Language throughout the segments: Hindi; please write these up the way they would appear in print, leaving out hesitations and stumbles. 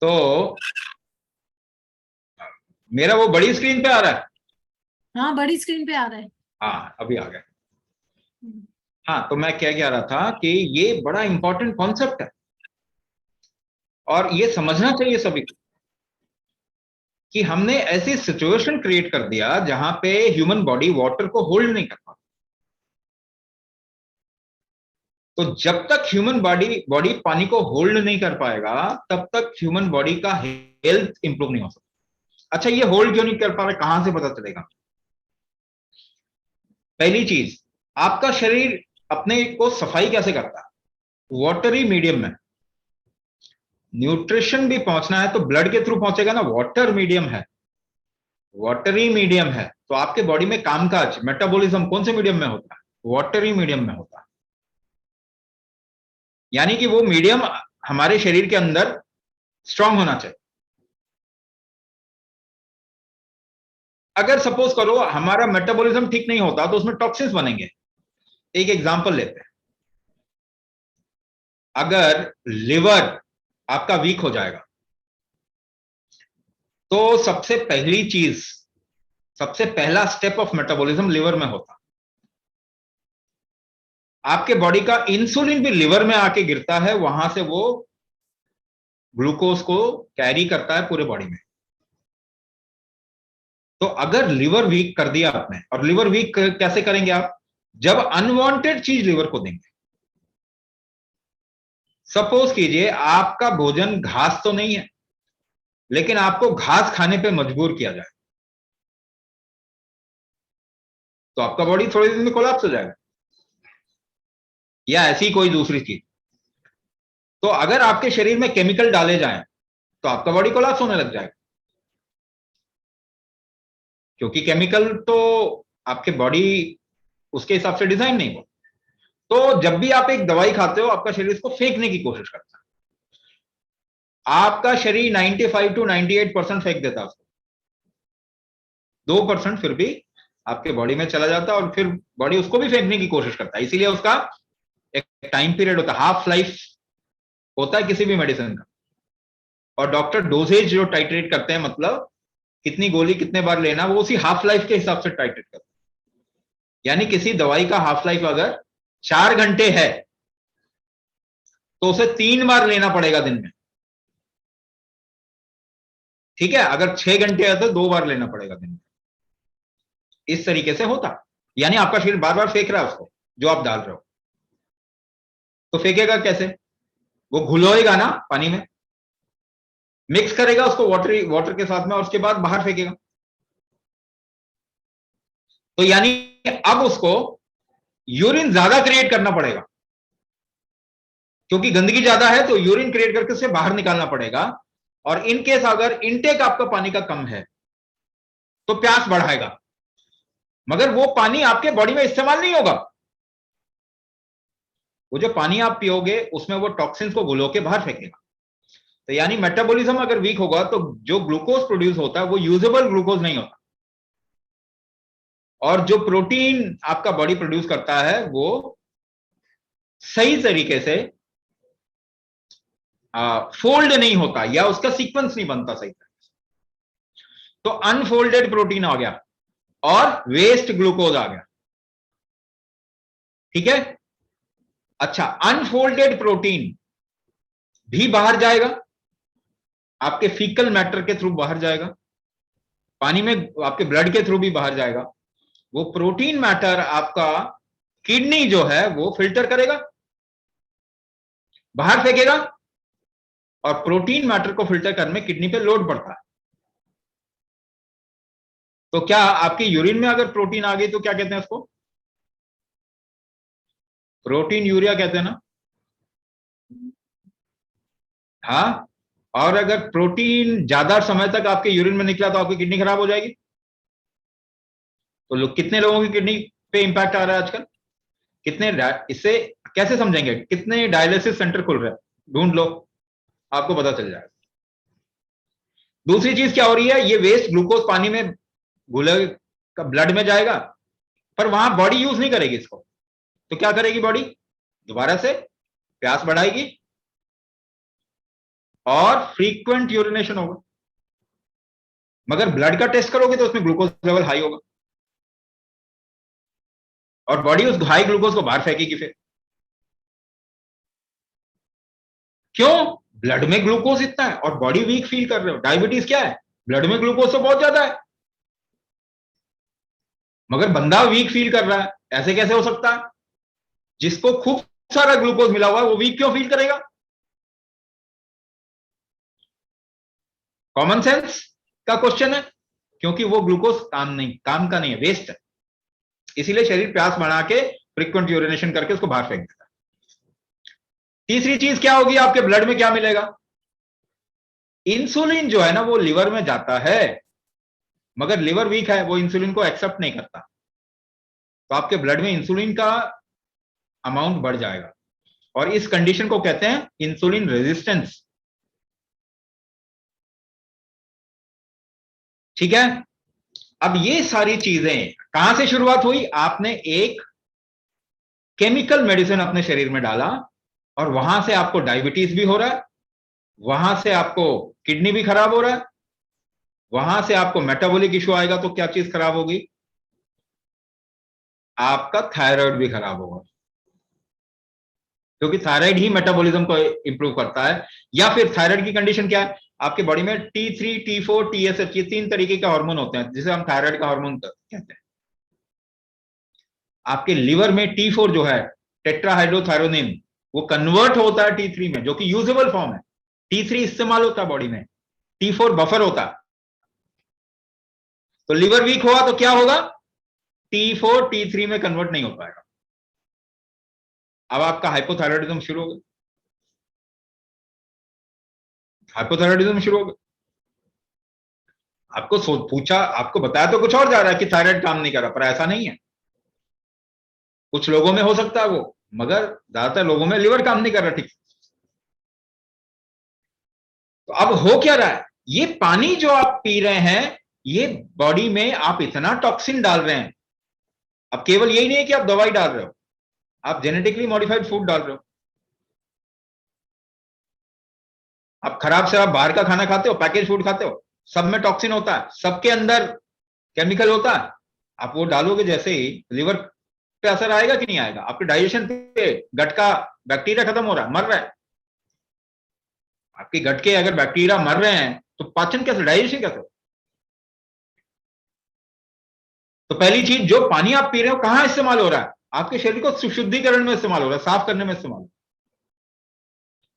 तो मेरा वो बड़ी स्क्रीन पे आ रहा है। हाँ, बड़ी स्क्रीन पे आ रहा है। हाँ, अभी आ गया। हम्म। हाँ, तो मैं क्या कह रहा था कि ये बड़ा इंपॉर्टेंट कॉन्सेप्ट है और ये समझना चाहिए सभी को कि हमने ऐसी सिचुएशन क्रिएट कर दिया जहां पे ह्यूमन बॉडी वाटर को होल्ड नहीं कर पाती। तो जब तक ह्यूमन बॉडी बॉडी पानी को होल्ड नहीं कर पाएगा तब तक ह्यूमन बॉडी का हेल्थ इंप्रूव नहीं हो सकता। अच्छा, ये होल्ड क्यों नहीं कर पा रहे, कहां से पता चलेगा? पहली चीज, आपका शरीर अपने को सफाई कैसे करता है? वाटरी मीडियम में। न्यूट्रिशन भी पहुंचना है तो ब्लड के थ्रू पहुंचेगा ना, वाटर मीडियम है, वाटरी मीडियम है। तो आपके बॉडी में कामकाज, मेटाबॉलिज्म कौन से मीडियम में होता है? वाटरी मीडियम में होता है। यानी कि वो मीडियम हमारे शरीर के अंदर स्ट्रांग होना चाहिए। अगर सपोज करो हमारा मेटाबॉलिज्म ठीक नहीं होता तो उसमें टॉक्सिन्स बनेंगे। एक एग्जांपल लेते हैं, अगर लिवर आपका वीक हो जाएगा तो सबसे पहली चीज, सबसे पहला स्टेप ऑफ मेटाबॉलिज्म लिवर में होता। आपके बॉडी का इंसुलिन भी लिवर में आके गिरता है, वहां से वो ग्लूकोज को कैरी करता है पूरे बॉडी में। तो अगर लिवर वीक कर दिया आपने, और लिवर वीक कैसे करेंगे आप? जब अनवांटेड चीज लिवर को देंगे। सपोज कीजिए आपका भोजन घास तो नहीं है, लेकिन आपको घास खाने पे मजबूर किया जाए, तो आपका बॉडी थोड़े दिन में कोलैप्स हो जाएगा। या ऐसी कोई दूसरी चीज, तो अगर आपके शरीर में केमिकल डाले जाएं तो आपका बॉडी कोलैप्स होने लग जाएगा, क्योंकि केमिकल तो आपके बॉडी उसके हिसाब से डिजाइन नहीं हो। तो जब भी आप एक दवाई खाते हो आपका शरीर इसको फेंकने की कोशिश करता है। आपका शरीर 95 टू 98% फेंक देता है उसको, 2% फिर भी आपके बॉडी में चला जाता है और फिर बॉडी उसको भी फेंकने की कोशिश करता है। इसीलिए उसका एक टाइम पीरियड होता है, हाफ लाइफ होता है किसी भी मेडिसिन का। और डॉक्टर डोजेज जो टाइट्रेट करते हैं, मतलब कितनी गोली कितने बार लेना, वो उसी हाफ लाइफ के हिसाब से टाइट्रेट करते हैं। यानी किसी दवाई का हाफ लाइफ अगर 4 घंटे है तो उसे 3 बार लेना पड़ेगा दिन में। ठीक है, अगर 6 घंटे है तो 2 बार लेना पड़ेगा दिन में। इस तरीके से होता। यानी आपका शरीर बार बार फेंक रहा है उसको जो आप डाल रहे हो। तो फेंकेगा कैसे? वो घुलोएगा ना पानी में, मिक्स करेगा उसको वाटर के साथ में, और उसके बाद बाहर फेंकेगा। तो यानी अब उसको यूरिन ज्यादा क्रिएट करना पड़ेगा, क्योंकि गंदगी ज्यादा है तो यूरिन क्रिएट करके उसे बाहर निकालना पड़ेगा। और इन केस अगर इनटेक आपका पानी का कम है तो प्यास बढ़ाएगा, मगर वो पानी आपके बॉडी में इस्तेमाल नहीं होगा। वो जो पानी आप पियोगे उसमें वो टॉक्सिन्स को घुलो के बाहर फेंकेगा। तो यानी मेटाबॉलिज्म अगर वीक होगा तो जो ग्लूकोज प्रोड्यूस होता है वो यूजेबल ग्लूकोज नहीं होता, और जो प्रोटीन आपका बॉडी प्रोड्यूस करता है वो सही तरीके से फोल्ड नहीं होता, या उसका सीक्वेंस नहीं बनता सही तरीके से। तो अनफोल्डेड प्रोटीन आ गया और वेस्ट ग्लूकोज आ गया। ठीक है। अच्छा, अनफोल्डेड प्रोटीन भी बाहर जाएगा, आपके फीकल मैटर के थ्रू बाहर जाएगा, पानी में आपके ब्लड के थ्रू भी बाहर जाएगा। वो प्रोटीन मैटर आपका किडनी जो है वो फिल्टर करेगा, बाहर फेंकेगा। और प्रोटीन मैटर को फिल्टर करने में किडनी पे लोड पड़ता है। तो क्या आपकी यूरिन में अगर प्रोटीन आ गई तो क्या कहते हैं उसको? प्रोटीन यूरिया कहते हैं ना। हाँ। और अगर प्रोटीन ज्यादा समय तक आपके यूरिन में निकला तो आपकी किडनी खराब हो जाएगी। तो कितने लोगों की किडनी पे इंपैक्ट आ रहा है आजकल? कितने इससे कैसे समझेंगे? कितने डायलिसिस सेंटर खुल रहे हैं, ढूंढ लो, आपको पता चल जाएगा। दूसरी चीज क्या हो रही है, ये वेस्ट ग्लूकोज पानी में घुले का ब्लड में जाएगा, पर वहां बॉडी यूज नहीं करेगी इसको। तो क्या करेगी बॉडी? दोबारा से प्यास बढ़ाएगी, और फ्रीक्वेंट यूरिनेशन होगा। मगर ब्लड का टेस्ट करोगे तो उसमें ग्लूकोज लेवल हाई होगा और बॉडी उस हाई ग्लूकोज को बाहर फेंकेगी फिर। क्यों? ब्लड में ग्लूकोज इतना है और बॉडी वीक फील कर रहे हो। डायबिटीज क्या है? ब्लड में ग्लूकोज तो बहुत ज्यादा है मगर बंदा वीक फील कर रहा है। ऐसे कैसे हो सकता है? जिसको खूब सारा ग्लूकोज मिला हुआ है वो वीक क्यों फील करेगा? कॉमन सेंस का क्वेश्चन है। क्योंकि वो ग्लूकोज काम का नहीं है, वेस्ट है। इसीलिए शरीर प्यास बढ़ा के फ्रीक्वेंट यूरिनेशन करके उसको बाहर फेंक देता है। तीसरी चीज क्या होगी? आपके ब्लड में क्या मिलेगा? इंसुलिन जो है ना वो लिवर में जाता है मगर लिवर वीक है, वो इंसुलिन को एक्सेप्ट नहीं करता, तो आपके ब्लड में इंसुलिन का अमाउंट बढ़ जाएगा और इस कंडीशन को कहते हैं इंसुलिन रेजिस्टेंस। ठीक है। अब ये सारी चीजें कहां से शुरुआत हुई? आपने एक केमिकल मेडिसिन अपने शरीर में डाला और वहां से आपको डायबिटीज भी हो रहा है, वहां से आपको किडनी भी खराब हो रहा है, वहां से आपको मेटाबॉलिक इश्यू आएगा तो क्या चीज खराब होगी? आपका थायराइड भी खराब होगा क्योंकि थायराइड ही मेटाबॉलिज्म को इंप्रूव करता है। या फिर थायराइड की कंडीशन क्या है? आपके बॉडी में T3, T4, TSH ये 3 तरीके के हार्मोन होते हैं जिसे हम थायराइड का हार्मोन कहते हैं। आपके लिवर में T4 जो है टेट्राहाइड्रोथायरोनिन वो कन्वर्ट होता है T3 में जो कि यूजेबल फॉर्म है। T3 इस्तेमाल होता है बॉडी में, T4 बफर होता है। तो लिवर वीक हुआ तो क्या होगा? T4 T3 में कन्वर्ट नहीं हो पाएगा। अब आपका हाइपोथायरॉयडिज्म शुरू हो गया। हाइपोथायरॉयडिज्म शुरू हो गया। आपको पूछा, आपको बताया तो कुछ और जा रहा है कि थायराइड काम नहीं कर रहा, पर ऐसा नहीं है। कुछ लोगों में हो सकता है वो, मगर ज्यादातर लोगों में लिवर काम नहीं कर रहा ठीक। तो अब हो क्या रहा है? ये पानी जो आप पी रहे हैं ये बॉडी में आप इतना टॉक्सिन डाल रहे हैं। अब केवल यही नहीं है कि आप दवाई डाल रहे हो, आप जेनेटिकली मॉडिफाइड फूड डाल रहे हो। आप खराब से आप बाहर का खाना खाते हो, पैकेज फूड खाते हो, सब में टॉक्सिन होता है, सबके अंदर केमिकल होता है। आप वो डालोगे जैसे ही लिवर पे असर आएगा कि नहीं आएगा? आपके डाइजेशन पे गट का बैक्टीरिया खत्म हो रहा है, मर रहा है। आपके गट के अगर बैक्टीरिया मर रहे हैं तो पाचन कैसे, डाइजेशन कैसे? तो पहली चीज, जो पानी आप पी रहे हो कहां इस्तेमाल हो रहा है? आपके शरीर को शुद्धिकरण में इस्तेमाल हो रहा है, साफ करने में इस्तेमाल,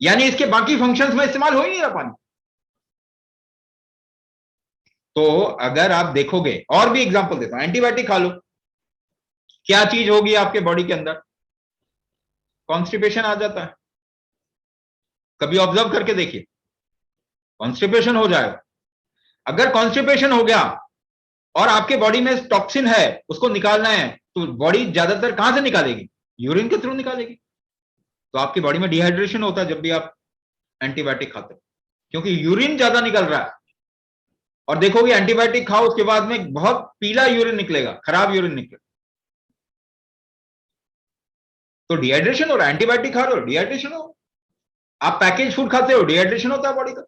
यानी इसके बाकी फंक्शंस में इस्तेमाल हो ही नहीं रहा पानी। तो अगर आप देखोगे, और भी एग्जांपल देता हूं, एंटीबायोटिक खा लो, क्या चीज होगी आपके बॉडी के अंदर? कॉन्स्टिपेशन आ जाता है। कभी ऑब्जर्व करके देखिए, कॉन्स्टिपेशन हो जाएगा। अगर कॉन्स्टिपेशन हो गया और आपके बॉडी में टॉक्सिन है उसको निकालना है तो बॉडी ज्यादातर कहां से निकालेगी? यूरिन के थ्रू निकालेगी। तो आपकी बॉडी में डिहाइड्रेशन होता है जब भी आप एंटीबायोटिक खाते हो, क्योंकि यूरिन ज्यादा निकल रहा है। और देखोगे एंटीबायोटिक खाओ उसके बाद में बहुत पीला यूरिन निकलेगा, खराब यूरिन निकलेगा। तो डिहाइड्रेशन हो रहा है। एंटीबायोटिक खा रहे हो, डिहाइड्रेशन हो। आप पैकेज फूड खाते हो, डिहाइड्रेशन होता है बॉडी का।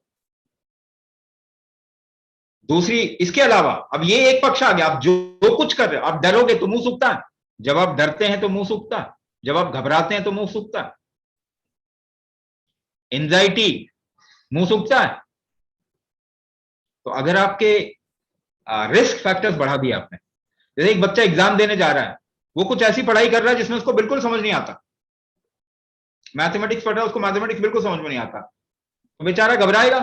दूसरी, इसके अलावा अब ये एक पक्ष आ गया, आप जो कुछ कर रहे हो, आप डरोगे तो मुंह सूखता है, जब आप डरते हैं तो मुंह सूखता है, जब आप घबराते हैं तो मुंह सूखता है, एंजाइटी, मुंह सूखता है। तो अगर आपके रिस्क फैक्टर्स बढ़ा दिए आपने, जैसे एक बच्चा एग्जाम देने जा रहा है, वो कुछ ऐसी पढ़ाई कर रहा है जिसमें उसको बिल्कुल समझ नहीं आता, मैथमेटिक्स पढ़ रहा है, उसको मैथमेटिक्स बिल्कुल समझ में नहीं आता, तो बेचारा घबराएगा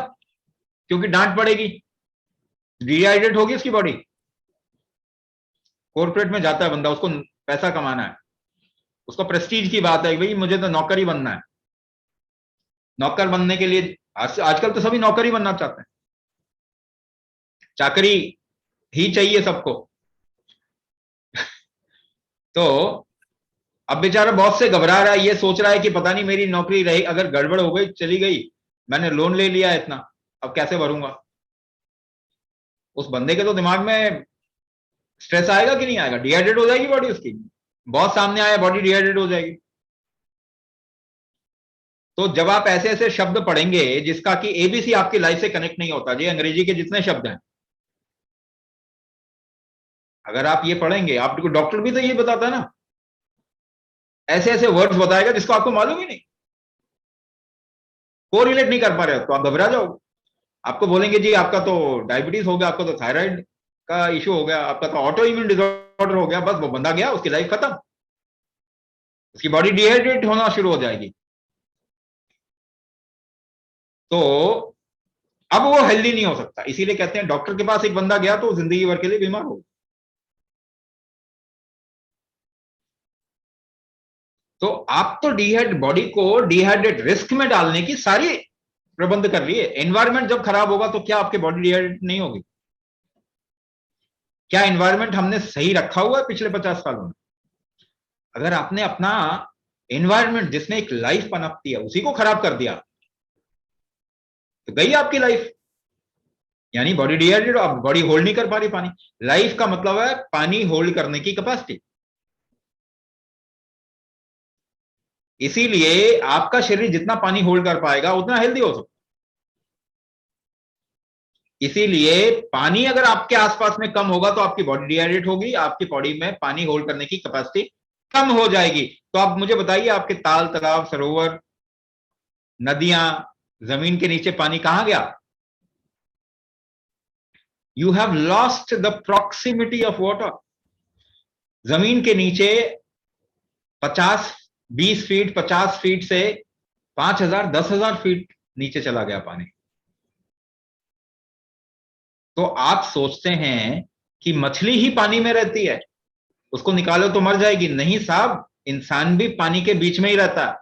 क्योंकि डांट पड़ेगी, डिहाइड्रेट होगी उसकी बॉडी। कॉर्पोरेट में जाता है बंदा, उसको पैसा कमाना है, उसको प्रेस्टीज की बात है, भाई मुझे तो नौकर ही बनना है। नौकर बनने के लिए आजकल तो सभी नौकर ही बनना चाहते हैं, चाकरी ही चाहिए सबको। तो अब बेचारा बॉस से घबरा रहा है, ये सोच रहा है कि पता नहीं मेरी नौकरी रही, अगर गड़बड़ हो गई, चली गई, मैंने लोन ले लिया इतना, अब कैसे भरूंगा? उस बंदे के तो दिमाग में स्ट्रेस आएगा कि नहीं आएगा? डिहाइड्रेट हो जाएगी बॉडी उसकी। बॉस सामने आया, बॉडी डिहाइड्रेट हो जाएगी। तो जब आप ऐसे ऐसे शब्द पढ़ेंगे जिसका कि एबीसी आपकी लाइफ से कनेक्ट नहीं होता, जी अंग्रेजी के जितने शब्द हैं, अगर आप ये पढ़ेंगे, आपको डॉक्टर भी तो ये बताता है ना, ऐसे ऐसे वर्ड्स बताएगा जिसको आपको मालूम ही नहीं, कोरिलेट नहीं कर पा रहे हो तो आप घबरा जाओगे। आपको बोलेंगे जी आपका तो डायबिटीज हो गया, आपका तो थायराइड का इश्यू हो गया, आपका तो ऑटो इम्यून डिसऑर्डर हो गया, बस वो बंदा गया, उसकी लाइफ खत्म, उसकी बॉडी डिहाइड्रेट होना शुरू हो जाएगी। तो अब वो हेल्दी नहीं हो सकता, इसीलिए कहते हैं डॉक्टर के पास एक बंदा गया तो जिंदगी भर के लिए बीमार हो। तो आप तो बॉडी को डिहाइड्रेट रिस्क में डालने की सारी प्रबंध कर लिए। एनवायरमेंट जब खराब होगा तो क्या आपकी बॉडी डिहाइड्रेट नहीं होगी? क्या एनवायरमेंट हमने सही रखा हुआ है पिछले 50 सालों में? अगर आपने अपना एनवायरमेंट जिसने एक लाइफ पनपती है उसी को खराब कर दिया तो गई आपकी लाइफ, यानी बॉडी डिहाइड्रेट, आप बॉडी होल्ड नहीं कर पा रही पानी। लाइफ का मतलब है पानी होल्ड करने की कैपेसिटी। इसीलिए आपका शरीर जितना पानी होल्ड कर पाएगा उतना हेल्दी हो सकता। इसीलिए पानी अगर आपके आसपास में कम होगा तो आपकी बॉडी डिहाइड्रेट होगी, आपकी बॉडी में पानी होल्ड करने की कैपेसिटी कम हो जाएगी। तो आप मुझे बताइए, आपके ताल तालाब सरोवर नदियां, जमीन के नीचे पानी कहां गया? You have lost the proximity of water. जमीन के नीचे 50 20 फीट 50 फीट से 5,000 10,000 फीट नीचे चला गया पानी। तो आप सोचते हैं कि मछली ही पानी में रहती है, उसको निकालो तो मर जाएगी। नहीं साहब, इंसान भी पानी के बीच में ही रहता है,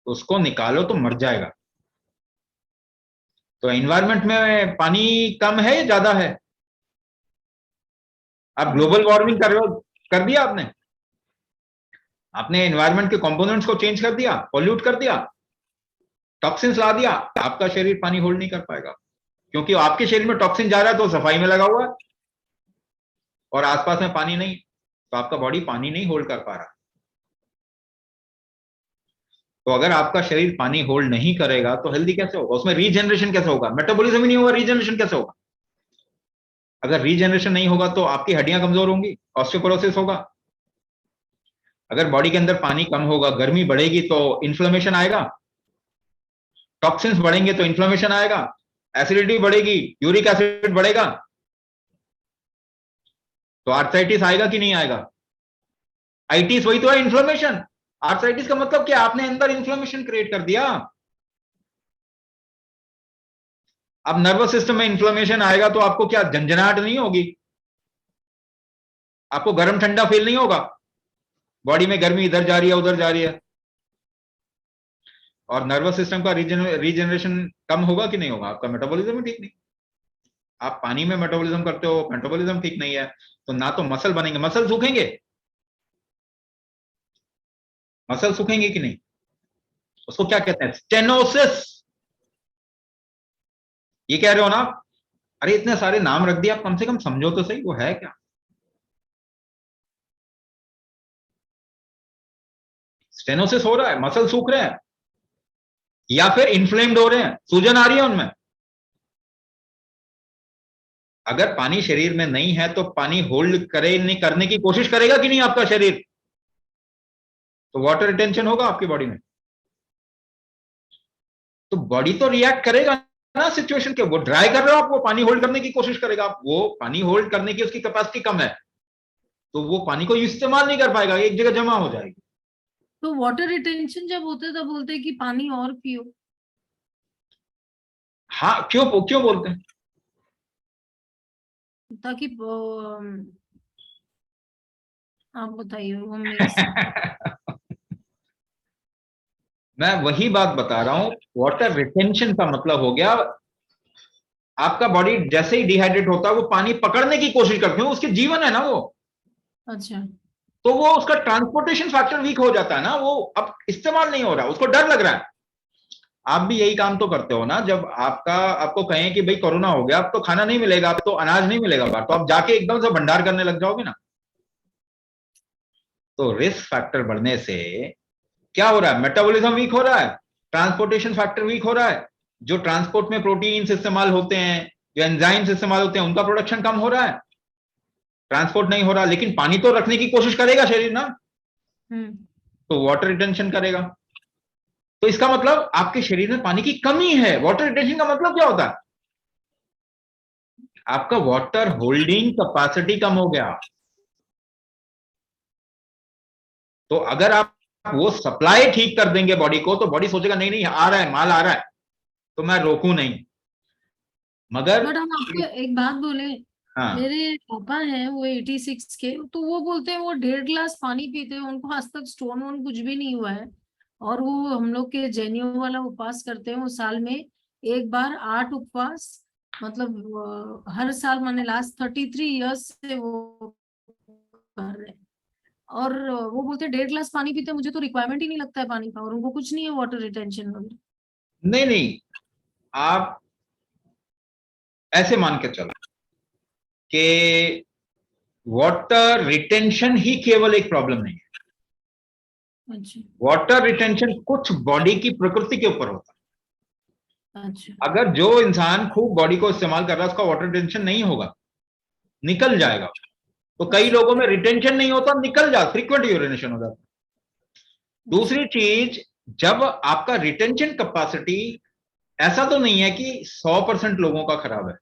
उसको निकालो तो मर जाएगा। तो एनवायरमेंट में पानी कम है या ज्यादा है? आप ग्लोबल वार्मिंग कर रहे हो, कर दिया आपने, आपने एनवायरमेंट के कंपोनेंट्स को चेंज कर दिया, पॉल्यूट कर दिया, टॉक्सिन्स ला दिया, आपका शरीर पानी होल्ड नहीं कर पाएगा। क्योंकि आपके शरीर में टॉक्सिन जा रहा है तो सफाई में लगा हुआ है और आसपास में पानी नहीं, तो आपका बॉडी पानी नहीं होल्ड कर पा रहा। तो अगर आपका शरीर पानी होल्ड नहीं करेगा तो हेल्दी कैसे होगा? उसमें रीजनरेशन कैसे होगा? मेटाबॉलिज्म ही नहीं होगा, रीजनरेशन कैसे होगा? अगर रीजनरेशन नहीं होगा तो आपकी हड्डियां कमजोर होंगी, ऑस्टियोपोरोसिस होगा। अगर बॉडी के अंदर पानी कम होगा, गर्मी बढ़ेगी तो इन्फ्लेमेशन आएगा, टॉक्सिन्स बढ़ेंगे तो इन्फ्लेमेशन आएगा, एसिडिटी बढ़ेगी, यूरिक एसिड बढ़ेगा, तो आर्थराइटिस आएगा कि नहीं आएगा? आइटिस वही तो है, इन्फ्लेमेशन। आर्थराइटिस का मतलब क्या? आपने अंदर इन्फ्लेमेशन क्रिएट कर दिया। अब नर्वस सिस्टम में इन्फ्लेमेशन आएगा तो आपको क्या झंझनाहट नहीं होगी? आपको गर्म ठंडा फील नहीं होगा? बॉडी में गर्मी इधर जा रही है उधर जा रही है। और नर्वस सिस्टम का रीजनरेशन कम होगा कि नहीं होगा? आपका मेटाबॉलिज्म ठीक नहीं, आप पानी में मेटाबॉलिज्म करते हो, मेटाबॉलिज्म ठीक नहीं है, तो ना तो मसल बनेंगे, मसल सूखेंगे, मसल सूखेंगे कि नहीं? उसको क्या कहते हैं? स्टेनोसिस। ये कह रहे हो ना? अरे इतने सारे नाम रख दिया, आप कम से कम समझो तो सही वो है क्या। स्टेनोसिस हो रहा है, मसल सूख रहे हैं, या फिर इन्फ्लेम्ड हो रहे हैं, सूजन आ रही है उनमें। अगर पानी शरीर में नहीं है तो पानी होल्ड करे नहीं करने की कोशिश करेगा कि नहीं आपका शरीर? तो वाटर रिटेंशन होगा आपकी बॉडी में, तो बॉडी तो रिएक्ट करेगा ना सिचुएशन के। वो ड्राई कर रहे हो आप, वो पानी होल्ड करने की कोशिश करेगा, आप वो पानी होल्ड करने की उसकी कैपेसिटी कम है तो वो पानी को इस्तेमाल नहीं कर पाएगा, एक जगह जमा हो जाएगी। तो वाटर रिटेंशन जब होते हैं तब बोलते हैं कि पानी और पियो। हाँ, क्यों क्यों बोलते हैं? ताकि आप बताइए वो मेरे से। मैं वही बात बता रहा हूं, वाटर रिटेंशन का मतलब हो गया आपका बॉडी जैसे ही डिहाइड्रेट होता है वो पानी पकड़ने की कोशिश करते हैं, उसके जीवन है ना वो। अच्छा। तो वो उसका ट्रांसपोर्टेशन फैक्टर वीक हो जाता है ना, वो अब इस्तेमाल नहीं हो रहा, उसको डर लग रहा है। आप भी यही काम तो करते हो ना, जब आपको कहें कि भाई कोरोना हो गया, अब तो खाना नहीं मिलेगा, अब तो अनाज नहीं मिलेगा बाहर, तो आप जाके एकदम से भंडार करने लग जाओगे ना। तो रिस्क फैक्टर बढ़ने से क्या हो रहा है? मेटाबॉलिज्म वीक हो रहा है, ट्रांसपोर्टेशन फैक्टर वीक हो रहा है, जो ट्रांसपोर्ट में प्रोटीन्स इस्तेमाल होते हैं, जो एंजाइम्स इस्तेमाल होते हैं, उनका प्रोडक्शन कम हो रहा है, ट्रांसपोर्ट नहीं हो रहा। लेकिन पानी तो रखने की कोशिश करेगा शरीर ना, तो वाटर रिटेंशन करेगा। तो इसका मतलब आपके शरीर में पानी की कमी है। वाटर रिटेंशन का मतलब क्या होता है? आपका वाटर होल्डिंग कैपेसिटी कम हो गया। तो अगर आप वो सप्लाई ठीक कर देंगे बॉडी को, तो बॉडी सोचेगा नहीं नहीं आ रहा है, माल आ रहा है, तो मैं रोकूं नहीं। मगर बट हम आपको एक बात बोले, हाँ, मेरे पापा हैं वो 86 के, तो वो बोलते हैं वो 1.5 गिलास पानी पीते हैं, उनको आज तक स्टोन वोन कुछ भी नहीं हुआ है। और वो हम लोग के जैनियों वाला उपवास करते हैं, वो साल में एक बार 8 उपवास, मतलब हर साल, मैंने लास्ट 33 ईयर्स से वो कर रहे हैं। और वो बोलते हैं 1.5 गिलास पानी पीते हैं, मुझे तो रिक्वायरमेंट ही नहीं लगता है पानी का, और उनको कुछ नहीं है वाटर रिटेंशन वगैरह। नहीं नहीं, आप ऐसे मान के चलो कि वाटर रिटेंशन ही केवल एक प्रॉब्लम नहीं है। अच्छा वाटर रिटेंशन कुछ बॉडी की प्रकृति के ऊपर होता अच्छा। है। अगर जो इंसान खूब बॉडी को इस्तेमाल कर रहा है, उसका वाटर रिटेंशन नहीं होगा, निकल जाएगा। तो कई अच्छा लोगों में रिटेंशन नहीं होता, निकल जा, फ्रीक्वेंट यूरिनेशन हो जाता। अच्छा। दूसरी चीज, जब आपका रिटेंशन कैपेसिटी, ऐसा तो नहीं है कि 100% लोगों का खराब है,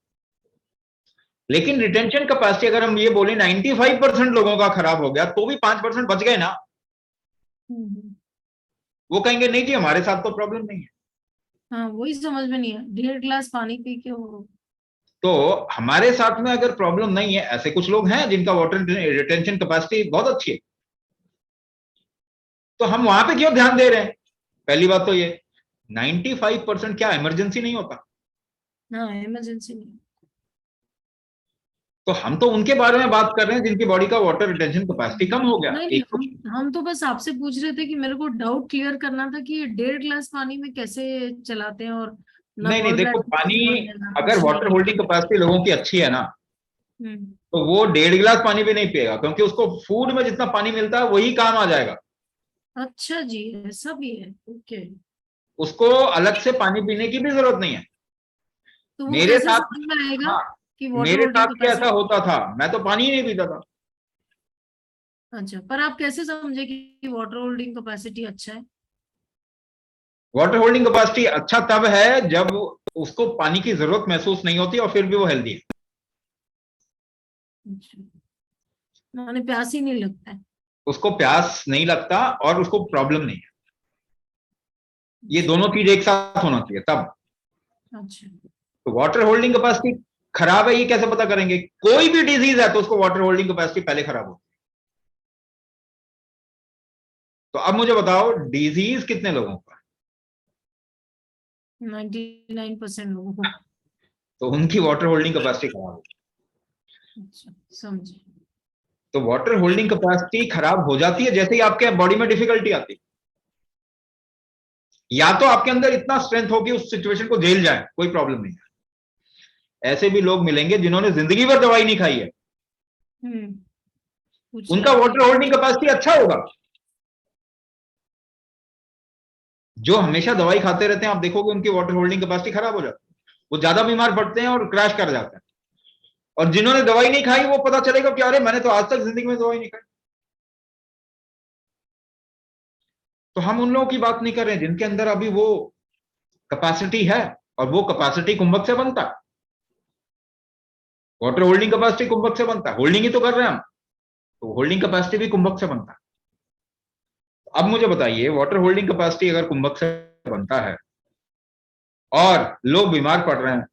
लेकिन रिटेंशन कैपेसिटी अगर हम ये बोले 95% लोगों का खराब हो गया, तो भी 5% बच गए ना। हम्म। वो कहेंगे नहीं जी हमारे साथ तो प्रॉब्लम नहीं है। हाँ, वही समझ में नहीं है, 1.5 गिलास पानी पी के हो। तो हमारे साथ में अगर प्रॉब्लम नहीं है, ऐसे कुछ लोग हैं जिनका वाटर रिटेंशन कैपेसिटी बहुत अच्छी है, तो हम वहां पे क्यों ध्यान दे रहे हैं? पहली बात तो ये, 95% क्या इमरजेंसी नहीं होता? हाँ, इमरजेंसी नहीं। तो हम तो उनके बारे में बात कर रहे हैं जिनकी बॉडी का वाटर रिटेंशन कैपेसिटी कम हो गया। नहीं नहीं, एक कुछ हम तो बस आपसे पूछ रहे थे कि मेरे को डाउट क्लियर करना था कि ये 1.5 गिलास पानी में कैसे चलाते हैं, और ना नहीं नहीं, गॉल देखो ब्लैडर पानी, खत्म है ना अगर कुछ वाटर नहीं। होल्डिंग कैपेसिटी लोगों की अच्छी है ना, हम्म। तो वो 1.5 गिलास पानी भी नहीं पिएगा, क्योंकि उसको फूड में जितना पानी मिलता है वही काम आ जाएगा। अच्छा जी, ऐसा भी है, ओके। उसको अलग से पानी पीने की भी जरूरत नहीं है। तो वो मेरे कैसे साथ, समझ में आएगा हाँ, कि वाटर मेरे होल्डिंग साथ भी ऐसा कैपेसिटी? होता था, मैं तो पानी ही नहीं पीता था। अच्छा, पर आप कैसे समझे कि वाटर होल्डिंग कैपेसिटी अच्छा है? वाटर होल्डिंग कैपेसिटी अच्छा तब है जब उसको पानी की जरूरत महसूस नहीं होती और फिर भी वो हेल्दी है। अच्छा, मैंने प्यास ही नहीं लगता है। उसको प्यास नहीं लगता और उसको प्रॉब्लम नहीं है। ये अच्छा दोनों चीज एक साथ होना चाहिए तब। अच्छा। तो वाटर होल्डिंग कैपेसिटी खराब है ये कैसे पता करेंगे? कोई भी डिजीज है तो उसको वाटर होल्डिंग कैपेसिटी पहले खराब हो। तो अब मुझे बताओ, डिजीज कितने लोगों का? 99% लोगों को। तो उनकी वाटर होल्डिंग कैपेसिटी खराब हो। अच्छा, समझे। तो वाटर होल्डिंग कैपेसिटी खराब हो जाती है जैसे ही आपके बॉडी में डिफिकल्टी आती है, या तो आपके अंदर इतना स्ट्रेंथ हो कि उस सिचुएशन को झेल जाए, कोई प्रॉब्लम नहीं है। ऐसे भी लोग मिलेंगे जिन्होंने जिंदगी भर दवाई नहीं खाई है, हम्म। पूछ उनका रहे थे। वाटर होल्डिंग कैपेसिटी अच्छा होगा। जो हमेशा दवाई खाते रहते हैं, आप देखोगे उनकी वाटर होल्डिंग कैपेसिटी खराब हो जाती है, वो ज्यादा बीमार पड़ते हैं और क्रैश कर जाते हैं। और जिन्होंने दवाई नहीं खाई, वो पता चलेगा कि अरे मैंने तो आज तक जिंदगी में दवाई नहीं खाई। तो हम उन लोगों की बात नहीं कर रहे हैं जिनके अंदर अभी वो कैपेसिटी है, और वो कैपेसिटी कुंभक से बनता है। वाटर होल्डिंग कैपेसिटी कुंभक से बनता है, होल्डिंग ही तो कर रहे हैं हम, तो होल्डिंग कैपेसिटी भी कुंभक से बनता है। अब मुझे बताइए, वाटर होल्डिंग कैपेसिटी अगर कुंभक से बनता है और लोग बीमार पड़ रहे हैं,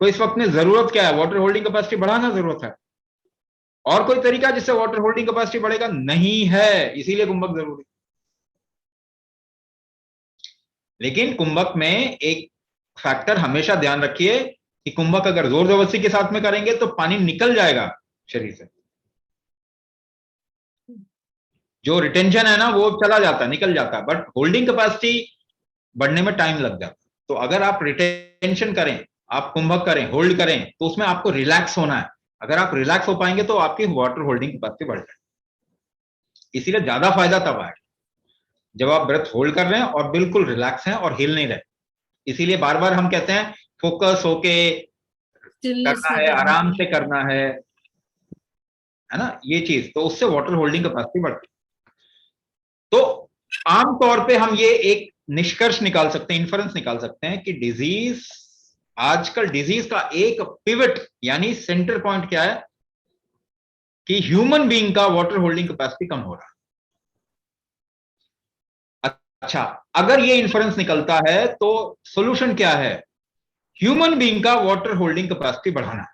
तो इस वक्त में जरूरत क्या है? वाटर होल्डिंग कैपेसिटी बढ़ाना जरूरत है। और कोई तरीका जिससे वाटर होल्डिंग कैपेसिटी बढ़ेगा? नहीं है, इसीलिए कुंभक जरूरी। लेकिन कुंभक में एक फैक्टर हमेशा ध्यान रखिए कि कुंभक अगर जोर जबरदस्ती के साथ में करेंगे तो पानी निकल जाएगा शरीर से। जो रिटेंशन है ना वो चला जाता है, निकल जाता है, बट होल्डिंग कैपेसिटी बढ़ने में टाइम लग जाता है। तो अगर आप रिटेंशन करें, आप कुंभक करें, होल्ड करें, तो उसमें आपको रिलैक्स होना है। अगर आप रिलैक्स हो पाएंगे तो आपकी वाटर होल्डिंग कैपेसिटी बढ़ जाएगी। इसीलिए ज्यादा फायदा तब आएगा। जब आप ब्रेथ होल्ड कर रहे हैं और बिल्कुल रिलैक्स हैं और हिल नहीं रहे। इसीलिए बार बार हम कहते हैं फोकस होके स्टिलनेस करना में है, करना आराम है। से करना है ना, ये चीज, तो उससे वाटर होल्डिंग कैपेसिटी बढ़ती है। तो आमतौर पे हम ये एक निष्कर्ष निकाल सकते हैं, इन्फरेंस निकाल सकते हैं कि डिजीज, आजकल डिजीज का एक पिवट यानी सेंटर पॉइंट क्या है कि ह्यूमन बीइंग का वाटर होल्डिंग कैपेसिटी कम हो रहा है। अच्छा, अगर ये इन्फरेंस निकलता है तो सॉल्यूशन क्या है? ह्यूमन बीइंग का वाटर होल्डिंग कैपेसिटी बढ़ाना है।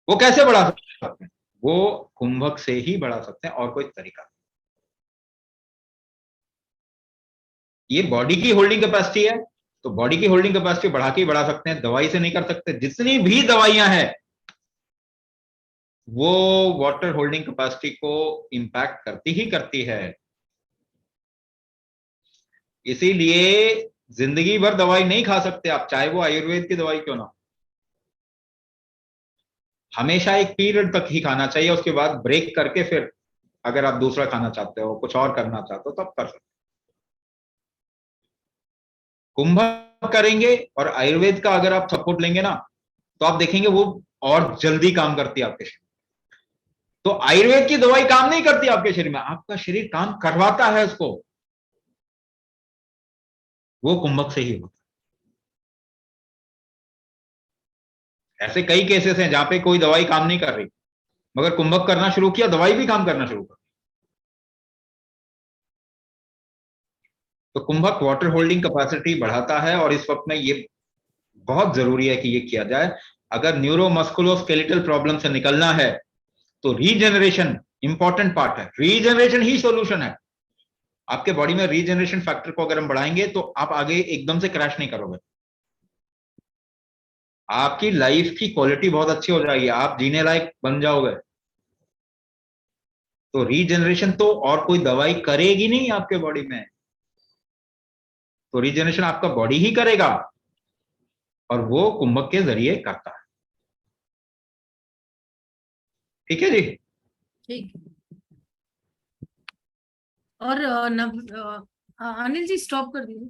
वो कैसे बढ़ा सकते हैं? वो कुंभक से ही बढ़ा सकते हैं, और कोई तरीका? ये बॉडी की होल्डिंग कैपेसिटी है, तो बॉडी की होल्डिंग कैपेसिटी बढ़ा के बढ़ा सकते हैं, दवाई से नहीं कर सकते। जितनी भी दवाइयां हैं वो वाटर होल्डिंग कैपेसिटी को इंपैक्ट करती ही करती है। इसीलिए जिंदगी भर दवाई नहीं खा सकते आप, चाहे वो आयुर्वेद की दवाई क्यों ना हो। हमेशा एक पीरियड तक ही खाना चाहिए, उसके बाद ब्रेक करके फिर अगर आप दूसरा खाना चाहते हो, कुछ और करना चाहते हो, तब कर सकते। कुंभक करेंगे और आयुर्वेद का अगर आप सपोर्ट लेंगे ना, तो आप देखेंगे वो और जल्दी काम करती है आपके शरीर। तो आयुर्वेद की दवाई काम नहीं करती आपके शरीर में, आपका शरीर काम करवाता है उसको, वो कुंभक से ही होता है। ऐसे कई केसेस हैं जहां पे कोई दवाई काम नहीं कर रही, मगर कुंभक करना शुरू किया, दवाई भी काम करना शुरू कर। तो कुंभक वाटर होल्डिंग कैपेसिटी बढ़ाता है, और इस वक्त में ये बहुत जरूरी है कि ये किया जाए। अगर न्यूरोमस्कुलोस्केलेटल प्रॉब्लम से निकलना है तो रीजनरेशन इंपॉर्टेंट पार्ट है, रीजनरेशन ही सॉल्यूशन है। आपके बॉडी में रीजनरेशन फैक्टर को अगर हम बढ़ाएंगे तो आप आगे एकदम से क्रैश नहीं करोगे, आपकी लाइफ की क्वालिटी बहुत अच्छी हो जाएगी, आप जीने लायक बन जाओगे। तो रीजनरेशन तो और कोई दवाई करेगी नहीं आपके बॉडी में, तो रीजनरेशन आपका बॉडी ही करेगा, और वो कुंभक के जरिए करता है। ठीक है जी। ठीक है। और अनिल जी स्टॉप कर दीजिए।